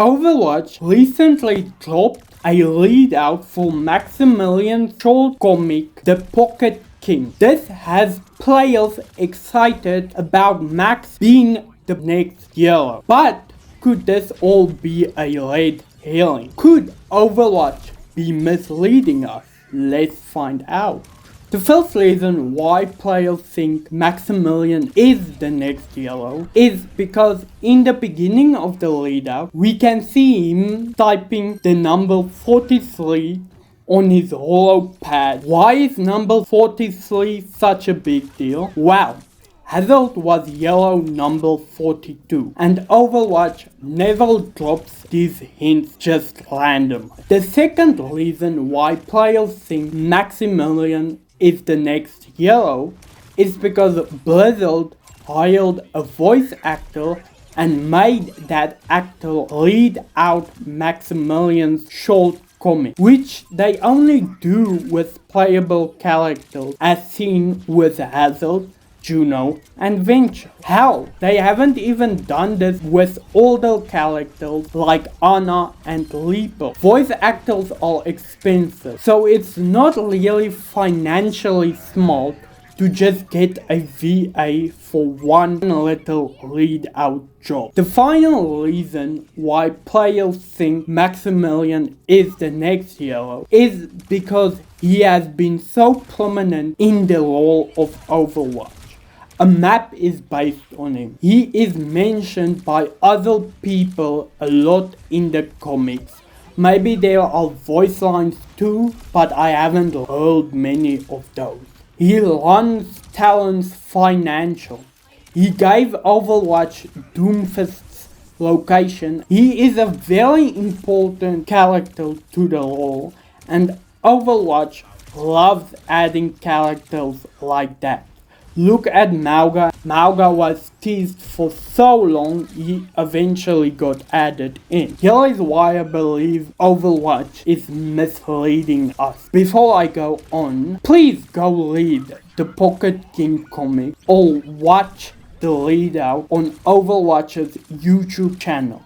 Overwatch recently dropped a lead out for Maximilian's short comic, The Pocket King. This has players excited about Max being the next hero. But could this all be a red herring? Could Overwatch be misleading us? Let's find out. The first reason why players think Maximilian is the next hero is because in the beginning of the lead-out, we can see him typing the number 43 on his hollow pad. Why is number 43 such a big deal? Well, Hazard was yellow number 42, and Overwatch never drops these hints just random. The second reason why players think Maximilian is the next hero is because Blizzard hired a voice actor and made that actor read out Maximilian's short comic, which they only do with playable characters as seen with Hazard, Juno, and Venture. Hell, they haven't even done this with older characters like Ana and Reaper. Voice actors are expensive, so it's not really financially smart to just get a VA for one little read-out job. The final reason why players think Maximilian is the next hero is because he has been so prominent in the role of Overwatch. A map is based on him. He is mentioned by other people a lot in the comics. Maybe there are voice lines too, but I haven't heard many of those. He runs Talon's financial. He gave Overwatch Doomfist's location. He is a very important character to the lore, and Overwatch loves adding characters like that. Look at Mauga. Mauga was teased for so long, he eventually got added in. Here is why I believe Overwatch is misleading us. Before I go on, please go read the Pocket King comic or watch the lead out on Overwatch's YouTube channel.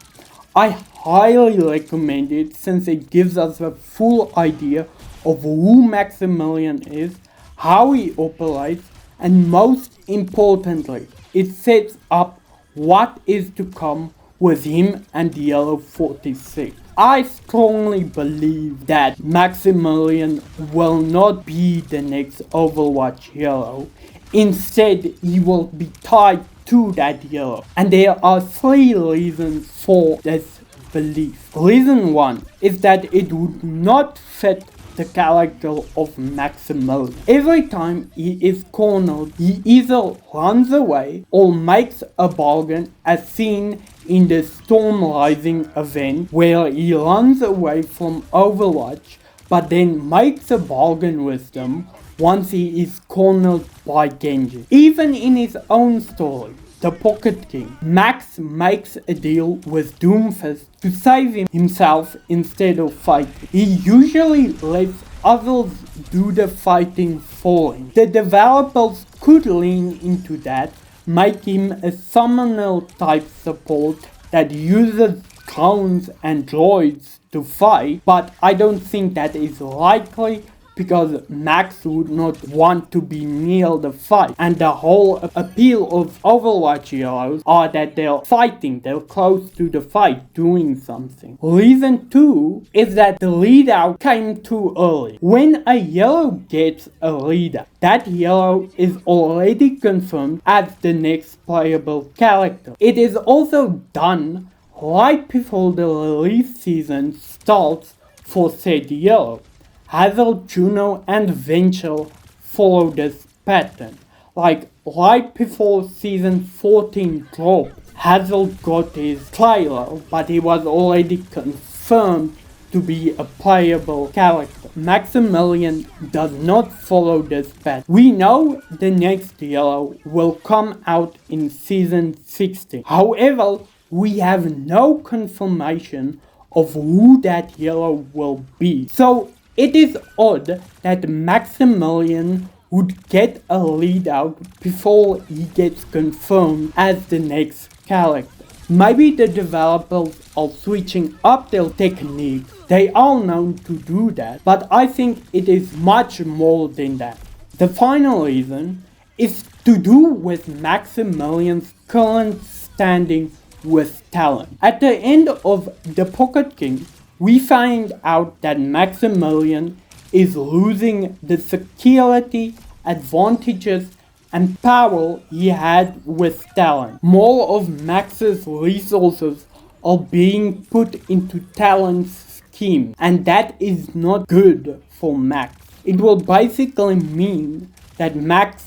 I highly recommend it since it gives us a full idea of who Maximilian is, how he operates, and most importantly, it sets up what is to come with him and the Yellow 46. I strongly believe that Maximilian will not be the next Overwatch hero. Instead, he will be tied to that hero. And there are 3 reasons for this belief. Reason 1 is that it would not fit the character of Maximillion. Every time he is cornered, he either runs away or makes a bargain, as seen in the Storm Rising event, where he runs away from Overwatch but then makes a bargain with them once he is cornered by Genji. Even in his own story, The Pocket King, Max makes a deal with Doomfist to save himself instead of fighting. He usually lets others do the fighting for him. The developers could lean into that, make him a summoner type support that uses clones and droids to fight, but I don't think that is likely, because Max would not want to be near the fight. And the whole appeal of Overwatch heroes are that they're fighting, they're close to the fight, doing something. Reason 2 is that the lead out came too early. When a hero gets a lead out, that hero is already confirmed as the next playable character. It is also done right before the release season starts for said hero. Hazard, Juno, and Venture follow this pattern. Like right before season 14 dropped, Hazard got his trailer, but he was already confirmed to be a playable character. Maximilian does not follow this pattern. We know the next hero will come out in season 16. However, we have no confirmation of who that hero will be. So it is odd that Maximilian would get a lead out before he gets confirmed as the next character. Maybe the developers are switching up their techniques. They are known to do that, but I think it is much more than that. The final reason is to do with Maximilian's current standing with talent. At the end of the Pocket King, we find out that Maximilian is losing the security, advantages, and power he had with talent. More of Max's resources are being put into Talon's scheme, and that is not good for Max. It will basically mean that Max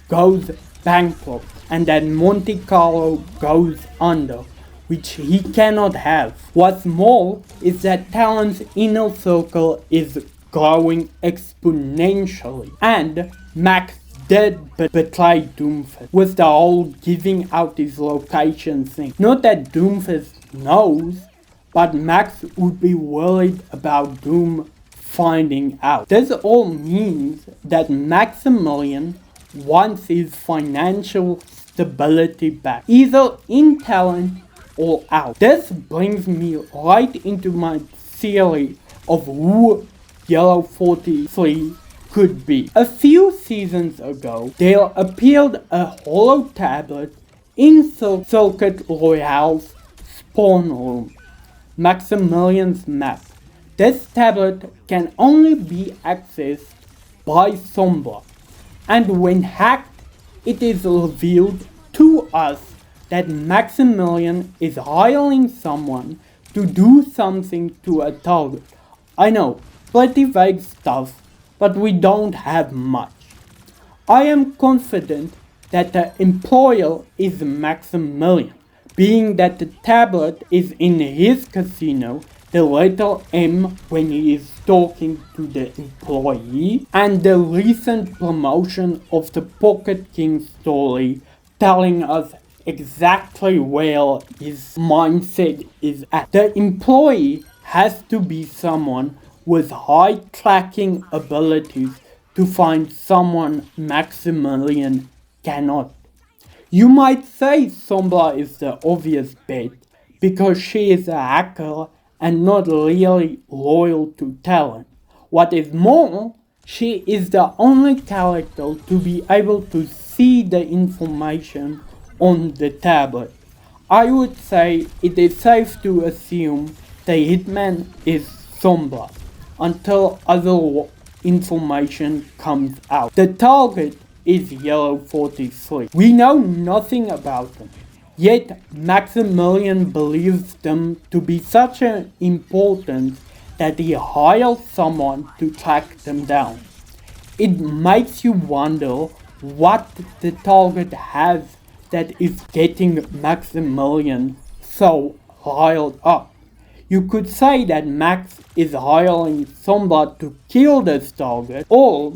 goes bankrupt and that Monte Carlo goes under, which he cannot have. What's more is that Talon's inner circle is growing exponentially, and Max did betray Doomfist with the whole giving out his location thing. Not that Doomfist knows, but Max would be worried about Doom finding out. This all means that Maximilian wants his financial stability back, either in talent or out. This brings me right into my theory of who Yellow 43 could be. A few seasons ago, there appeared a hollow tablet in Circuit Royale's spawn room, Maximilian's map. This tablet can only be accessed by Sombra, and when hacked, it is revealed to us that Maximilian is hiring someone to do something to a target. I know, pretty vague stuff, but we don't have much. I am confident that the employer is Maximilian, being that the tablet is in his casino, the letter M when he is talking to the employee, and the recent promotion of the Pocket King story telling us exactly where his mindset is at. The employee has to be someone with high tracking abilities to find someone Maximilian cannot. You might say Sombra is the obvious bet because she is a hacker and not really loyal to Talon. What is more, she is the only character to be able to see the information on the tablet. I would say it is safe to assume the hitman is Sombra until other information comes out. The target is Yellow 43. We know nothing about them, yet Maximilian believes them to be such an importance that he hires someone to track them down. It makes you wonder what the target has that is getting Maximilian so riled up. You could say that Max is hiring Sombra to kill this target, or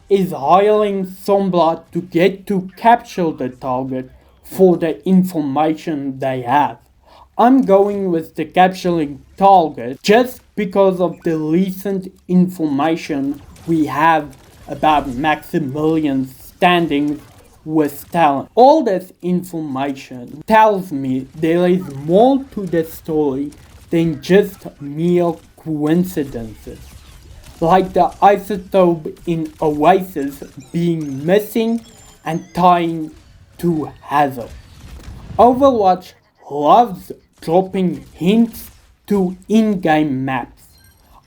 is hiring Sombra to get to capture the target for the information they have. I'm going with the capturing target just because of the recent information we have about Maximilian's standing with Talon. All this information tells me there is more to the story than just mere coincidences, like the isotope in Oasis being missing and tying to Hazard. Overwatch loves dropping hints to in-game maps.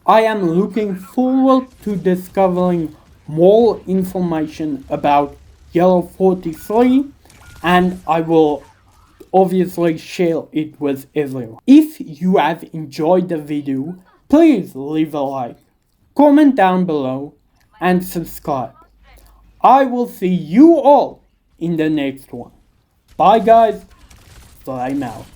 I am looking forward to discovering more information about Yellow 43, and I will obviously share it with everyone. If you have enjoyed the video, please leave a like, comment down below, and subscribe. I will see you all in the next one. Bye guys, flame out.